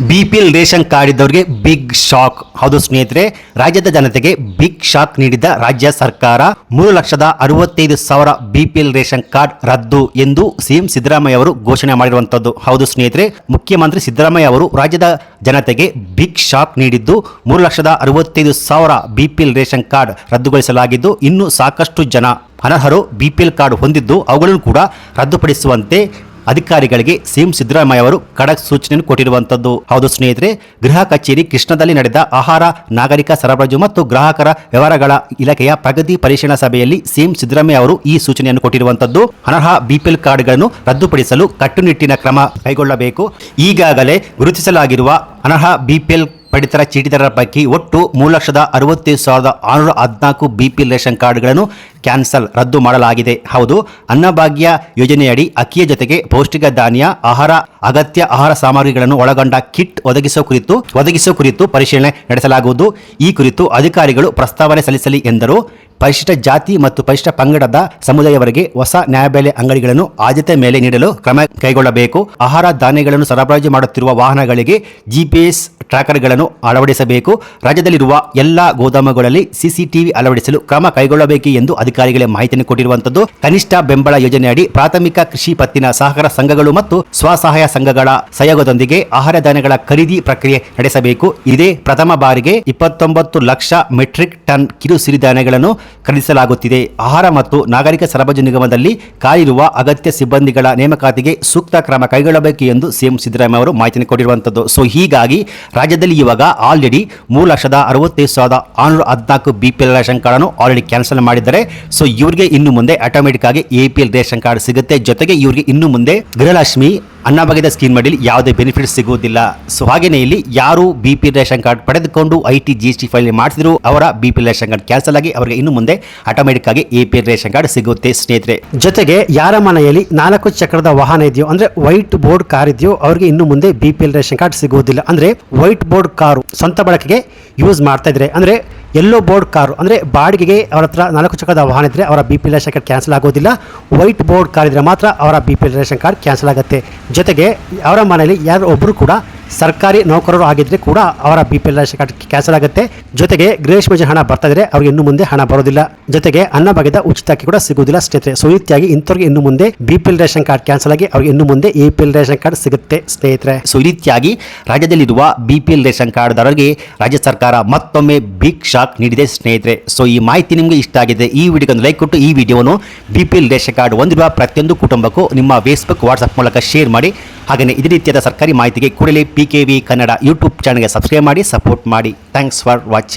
BPL ration card ಇದ್ದವರಿಗೆ big shock. ಹೌದು ಸ್ನೇಹಿತರೆ, ರಾಜ್ಯದ ಜನತೆಗೆ ಬಿಗ್ ಶಾಕ್ ನೀಡಿದ ರಾಜ್ಯ ಸರ್ಕಾರ 3,65,000 ಬಿಪಿಎಲ್ ರೇಷನ್ ಕಾರ್ಡ್ ರದ್ದು ಎಂದು ಸಿಎಂ ಸಿದ್ದರಾಮಯ್ಯ ಅವರು ಘೋಷಣೆ ಮಾಡಿರುವಂತದ್ದು. ಹೌದು ಸ್ನೇಹಿತರೆ, ಮುಖ್ಯಮಂತ್ರಿ ಸಿದ್ದರಾಮಯ್ಯ ಅವರು ರಾಜ್ಯದ ಜನತೆಗೆ ಬಿಗ್ ಶಾಕ್ ನೀಡಿದ್ದು 3,65,000 ಬಿಪಿಎಲ್ ರೇಷನ್ ಕಾರ್ಡ್ ರದ್ದುಗೊಳಿಸಲಾಗಿದ್ದು, ಇನ್ನು ಸಾಕಷ್ಟು ಜನ ಅನರ್ಹರು ಬಿಪಿಎಲ್ ಕಾರ್ಡ್ ಹೊಂದಿದ್ದು ಅವುಗಳನ್ನು ಕೂಡ ರದ್ದುಪಡಿಸುವಂತೆ ಅಧಿಕಾರಿಗಳಿಗೆ ಸಿಎಂ ಸಿದ್ದರಾಮಯ್ಯ ಅವರು ಖಡಕ್ ಸೂಚನೆಯನ್ನು ಕೊಟ್ಟಿರುವಂತದ್ದು. ಹೌದು ಸ್ನೇಹಿತರೆ, ಗೃಹ ಕಚೇರಿ ಕೃಷ್ಣದಲ್ಲಿ ನಡೆದ ಆಹಾರ, ನಾಗರಿಕ ಸರಬರಾಜು ಮತ್ತು ಗ್ರಾಹಕರ ವ್ಯವಹಾರಗಳ ಇಲಾಖೆಯ ಪ್ರಗತಿ ಪರಿಶೀಲನಾ ಸಭೆಯಲ್ಲಿ ಸಿಎಂ ಸಿದ್ದರಾಮಯ್ಯ ಅವರು ಈ ಸೂಚನೆಯನ್ನು ಕೊಟ್ಟಿರುವಂತದ್ದು. ಅನರ್ಹ ಬಿಪಿಎಲ್ ಕಾರ್ಡ್ಗಳನ್ನು ರದ್ದುಪಡಿಸಲು ಕಟ್ಟುನಿಟ್ಟಿನ ಕ್ರಮ ಕೈಗೊಳ್ಳಬೇಕು. ಈಗಾಗಲೇ ಗುರುತಿಸಲಾಗಿರುವ ಅನರ್ಹ ಬಿಪಿಎಲ್ ಪಡಿತರ ಚೀಟಿದಾರರ ಪೈಕಿ ಒಟ್ಟು 3,65,614 ಬಿಪಿಎಲ್ ರೇಷನ್ ಕಾರ್ಡ್ಗಳನ್ನು ರದ್ದು ಮಾಡಲಾಗಿದೆ. ಹೌದು, ಅನ್ನಭಾಗ್ಯ ಯೋಜನೆಯಡಿ ಅಕ್ಕಿಯ ಜೊತೆಗೆ ಪೌಷ್ಟಿಕ ಧಾನ್ಯ, ಆಹಾರ, ಅಗತ್ಯ ಆಹಾರ ಸಾಮಗ್ರಿಗಳನ್ನು ಒಳಗೊಂಡ ಕಿಟ್ ಒದಗಿಸುವ ಕುರಿತು ಪರಿಶೀಲನೆ ನಡೆಸಲಾಗುವುದು. ಈ ಕುರಿತು ಅಧಿಕಾರಿಗಳು ಪ್ರಸ್ತಾವನೆ ಸಲ್ಲಿಸಲಿ ಎಂದರು. ಪರಿಶಿಷ್ಟ ಜಾತಿ ಮತ್ತು ಪರಿಶಿಷ್ಟ ಪಂಗಡದ ಸಮುದಾಯವರಿಗೆ ಹೊಸ ನ್ಯಾಯಬೆಲೆ ಅಂಗಡಿಗಳನ್ನು ಆದ್ಯತೆ ಮೇಲೆ ನೀಡಲು ಕ್ರಮ ಕೈಗೊಳ್ಳಬೇಕು. ಆಹಾರ ಧಾನ್ಯಗಳನ್ನು ಸರಬರಾಜು ಮಾಡುತ್ತಿರುವ ವಾಹನಗಳಿಗೆ ಜಿಪಿಎಸ್ ಟ್ರ್ಯಾಕರ್ಗಳನ್ನು ಅಳವಡಿಸಬೇಕು. ರಾಜ್ಯದಲ್ಲಿರುವ ಎಲ್ಲಾ ಗೋದಾಮುಗಳಲ್ಲಿ ಸಿಸಿಟಿವಿ ಅಳವಡಿಸಲು ಕ್ರಮ ಕೈಗೊಳ್ಳಬೇಕು ಎಂದು ಅಧಿಕಾರಿಗಳೇ ಮಾಹಿತಿಯನ್ನು ಕೊಟ್ಟಿರುವಂತದ್ದು. ಕನಿಷ್ಠ ಬೆಂಬಲ ಯೋಜನೆಯಡಿ ಪ್ರಾಥಮಿಕ ಕೃಷಿ ಪತ್ತಿನ ಸಹಕಾರ ಸಂಘಗಳು ಮತ್ತು ಸ್ವಸಹಾಯ ಸಂಘಗಳ ಸಹಯೋಗದೊಂದಿಗೆ ಆಹಾರ ಧಾನ್ಯಗಳ ಖರೀದಿ ಪ್ರಕ್ರಿಯೆ ನಡೆಸಬೇಕು. ಇದೇ ಪ್ರಥಮ ಬಾರಿಗೆ 29 ಲಕ್ಷ ಮೆಟ್ರಿಕ್ ಟನ್ ಕಿರು ಸಿರಿಧಾನ್ಯಗಳನ್ನು ಖರೀದಿಸಲಾಗುತ್ತಿದೆ. ಆಹಾರ ಮತ್ತು ನಾಗರಿಕ ಸರಬರಾಜು ನಿಗಮದಲ್ಲಿ ಕಾಲಿರುವ ಅಗತ್ಯ ಸಿಬ್ಬಂದಿಗಳ ನೇಮಕಾತಿಗೆ ಸೂಕ್ತ ಕ್ರಮ ಕೈಗೊಳ್ಳಬೇಕು ಎಂದು ಸಿಎಂ ಸಿದ್ದರಾಮಯ್ಯ ಅವರು ಮಾಹಿತಿ ಕೊಟ್ಟಿರುವಂತದ್ದು. ಸೊ ಹೀಗಾಗಿ ರಾಜ್ಯದಲ್ಲಿ ಇವಾಗ ಆಲ್ರೆಡಿ 3,65,614 ಬಿಪಿಎಲ್ ರೇಷನ್ ಕಾರ್ಡ್ ಅನ್ನು ಆಲ್ರೆಡಿ ಕ್ಯಾನ್ಸಲ್ ಮಾಡಿದ್ದಾರೆ. ಸೊ ಇವರಿಗೆ ಇನ್ನು ಮುಂದೆ ಆಟೋಮೆಟಿಕ್ ಆಗಿ ಎಪಿಎಲ್ ರೇಷನ್ ಕಾರ್ಡ್ ಸಿಗುತ್ತೆ. ಜೊತೆಗೆ ಇವರಿಗೆ ಇನ್ನು ಮುಂದೆ ಗೃಹಲಕ್ಷ್ಮಿ ಅನ್ನಭಾಗ್ಯದ ಸ್ಕೀಮ್ ಅಡಿಯಲ್ಲಿ ಯಾವುದೇ ಬೆನಿಫಿಟ್ ಸಿಗುವುದಿಲ್ಲ. ಸೊ ಹಾಗೇನೇ ಇಲ್ಲಿ ಯಾರು ಬಿಪಿಎಲ್ ರೇಷನ್ ಕಾರ್ಡ್ ಪಡೆದುಕೊಂಡು ಐಟಿ ಜಿಎಸ್ಟಿ ಫೈಲ್ ಮಾಡಿಸಿದ್ರು ಅವರ ಬಿಪಿಎಲ್ ರೇಷನ್ ಕಾರ್ಡ್ ಕ್ಯಾನ್ಸಲ್ ಆಗಿ ಅವರಿಗೆ ಇನ್ನು ಮುಂದೆ ಆಟೋಮೆಟಿಕ್ ಆಗಿ ಎಪಿಎಲ್ ರೇಷನ್ ಕಾರ್ಡ್ ಸಿಗುತ್ತೆ ಸ್ನೇಹಿತರೆ. ಜೊತೆಗೆ ಯಾರ ಮನೆಯಲ್ಲಿ 4 ಚಕ್ರದ ವಾಹನ ಇದೆಯೋ ಅಂದ್ರೆ ವೈಟ್ ಬೋರ್ಡ್ ಕಾರ್ ಇದೆಯೋ ಅವರಿಗೆ ಇನ್ನು ಮುಂದೆ ಬಿಪಿಎಲ್ ರೇಷನ್ ಕಾರ್ಡ್ ಸಿಗುವುದಿಲ್ಲ. ಅಂದ್ರೆ ವೈಟ್ ಬೋರ್ಡ್ ಕಾರು ಸ್ವಂತ ಬಳಕೆಗೆ ಯೂಸ್ ಮಾಡ್ತಾ ಇದ್ರೆ, ಅಂದ್ರೆ ಯೆಲ್ಲೋ ಬೋರ್ಡ್ ಕಾರು ಅಂದರೆ ಬಾಡಿಗೆಗೆ ಅವರ ಹತ್ರ 4 ಚಕ್ರದ ವಾಹನ ಇದ್ದರೆ ಅವರ ಬಿಪಿಎಲ್ ರೇಷನ್ ಕಾರ್ಡ್ ಕ್ಯಾನ್ಸಲ್ ಆಗೋದಿಲ್ಲ. ವೈಟ್ ಬೋರ್ಡ್ ಕಾರ್ ಇದ್ದರೆ ಮಾತ್ರ ಅವರ ಬಿಪಿಎಲ್ ರೇಷನ್ ಕಾರ್ಡ್ ಕ್ಯಾನ್ಸಲ್ ಆಗುತ್ತೆ. ಜೊತೆಗೆ ಅವರ ಮನೆಯಲ್ಲಿ ಯಾರು ಒಬ್ಬರು ಕೂಡ ಸರ್ಕಾರಿ ನೌಕರರು ಆಗಿದ್ರೆ ಕೂಡ ಅವರ ಬಿಪಿಎಲ್ ರೇಷನ್ ಕಾರ್ಡ್ ಕ್ಯಾನ್ಸಲ್ ಆಗುತ್ತೆ. ಜೊತೆಗೆ ಗೃಹಲಕ್ಷ್ಮಿ ಹಣ ಬರ್ತಾ ಇದ್ರೆ ಅವ್ರಿಗೆ ಇನ್ನು ಮುಂದೆ ಹಣ ಬರೋದಿಲ್ಲ. ಜೊತೆಗೆ ಅನ್ನಭಾಗ್ಯದ ಉಚಿತ ಅಕ್ಕಿ ಕೂಡ ಸಿಗುವುದಿಲ್ಲ ಸ್ನೇಹಿತರೆ. ಸೊ ಈ ರೀತಿಯಾಗಿ ಇಂಥವ್ರಿಗೆ ಇನ್ನು ಮುಂದೆ ಬಿಪಿಎಲ್ ರೇಷನ್ ಕಾರ್ಡ್ ಕ್ಯಾನ್ಸಲ್ ಆಗಿ ಅವ್ರಿಗೆ ಇನ್ನು ಮುಂದೆ ಎಪಿಎಲ್ ರೇಷನ್ ಕಾರ್ಡ್ ಸಿಗುತ್ತೆ ಸ್ನೇಹಿತರೆ. ಸೊ ಈ ರೀತಿಯಾಗಿ ರಾಜ್ಯದಲ್ಲಿರುವ ಬಿಪಿಎಲ್ ರೇಷನ್ ಕಾರ್ಡ್ದಾರರಿಗೆ ರಾಜ್ಯ ಸರ್ಕಾರ ಮತ್ತೊಮ್ಮೆ ಬಿಗ್ ಶಾಕ್ ನೀಡಿದೆ ಸ್ನೇಹಿತರೆ. ಸೊ ಈ ಮಾಹಿತಿ ನಿಮಗೆ ಇಷ್ಟ ಆಗಿದೆ, ಈ ವಿಡಿಯೋಗೆ ಒಂದು ಲೈಕ್ ಕೊಟ್ಟು ಈ ವಿಡಿಯೋವನ್ನು ಬಿಪಿಎಲ್ ರೇಷನ್ ಕಾರ್ಡ್ ಹೊಂದಿರುವ ಪ್ರತಿಯೊಂದು ಕುಟುಂಬಕ್ಕೂ ನಿಮ್ಮ ಫೇಸ್ಬುಕ್, ವಾಟ್ಸ್ಆಪ್ ಮೂಲಕ ಶೇರ್ ಮಾಡಿ. ಹಾಗೆಯೇ ಇದೇ ರೀತಿಯಾದ ಸರ್ಕಾರಿ ಮಾಹಿತಿಗೆ ಕೂಡಲೇ PKV ಕನ್ನಡ ಯೂಟ್ಯೂಬ್ ಚಾನಲ್ಗೆ ಸಬ್ಸ್ಕ್ರೈಬ್ ಮಾಡಿ, ಸಪೋರ್ಟ್ ಮಾಡಿ. Thanks for watching.